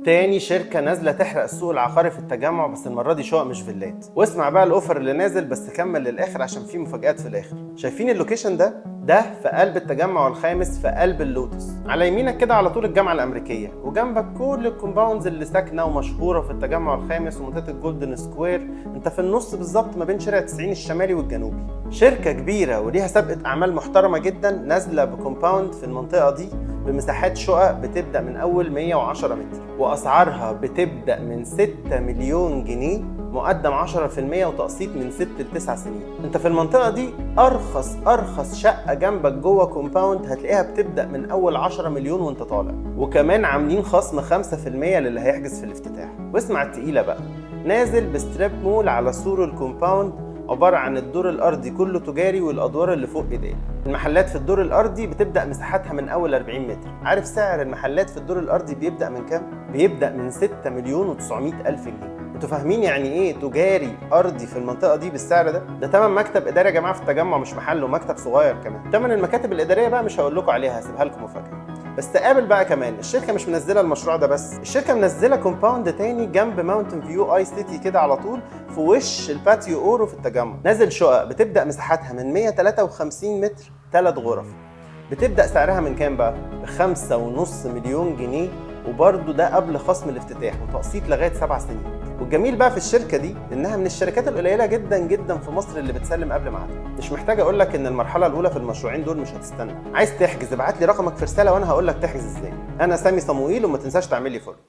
تاني شركة نازلة تحرق السوق العقاري في التجمع، بس المرة دي شقق مش فيلات. واسمع بقى الاوفر اللي نازل، بس كمل للاخر عشان فيه مفاجآت في الاخر. شايفين اللوكيشن ده في قلب التجمع الخامس، في قلب اللوتس، على يمينك كده على طول الجامعة الأمريكية، وجنبك كل الكومباوندز اللي ساكنة ومشهورة في التجمع الخامس ومنطقة الجولدن سكوير. انت في النص بالظبط ما بين شارع 90 الشمالي والجنوبي. شركة كبيرة وليها سابقة أعمال محترمة جدا نازلة بكومباوند في المنطقة دي بمساحات شقق بتبدأ من أول 110 متر، وأسعارها بتبدأ من 6 مليون جنيه مقدم 10% وتقسيط من 6 ل 9 سنين. انت في المنطقة دي أرخص شقة جنبك جوه كومباوند هتلاقيها بتبدأ من أول 10 مليون وانت طالع، وكمان عاملين خصم 5% للي هيحجز في الافتتاح. واسمع التقيلة بقى، نازل بستريب مول على سور الكومباوند، عبارة عن الدور الأرضي كله تجاري والأدوار اللي فوق إيديه. المحلات في الدور الأرضي بتبدأ مساحتها من أول 40 متر. عارف سعر المحلات في الدور الأرضي بيبدأ من كام؟ بيبدأ من 6 مليون و900 ألف جنيه. انتوا فاهمين يعني ايه تجاري ارضي في المنطقه دي بالسعر ده؟ ده تمن مكتب اداري يا جماعه في التجمع، مش محل، ومكتب صغير كمان. تمن المكاتب الاداريه بقى مش هقول لكم عليها، هسيبها لكم مفاجاه. بس تقابل بقى كمان، الشركه مش منزله المشروع ده بس، الشركه منزله كومباوند تاني جنب ماونتن فيو اي سيتي كده على طول في وش الباتيو اورو في التجمع. نازل شقق بتبدا مساحتها من 153 متر، 3 غرف. بتبدا سعرها من كام بقى؟ ب 5.5 مليون جنيه، وبرده ده قبل خصم الافتتاح وتقسيط لغايه 7 سنين. والجميل بقى في الشركه دي انها من الشركات القليله جدا جدا في مصر اللي بتسلم قبل ميعادها. مش محتاج اقول لك ان المرحله الاولى في المشروعين دول مش هتستنى. عايز تحجز ابعت لي رقمك في رساله وانا هقول لك تحجز ازاي. انا سامي صموئيل، وما تنساش تعمل لي فولو.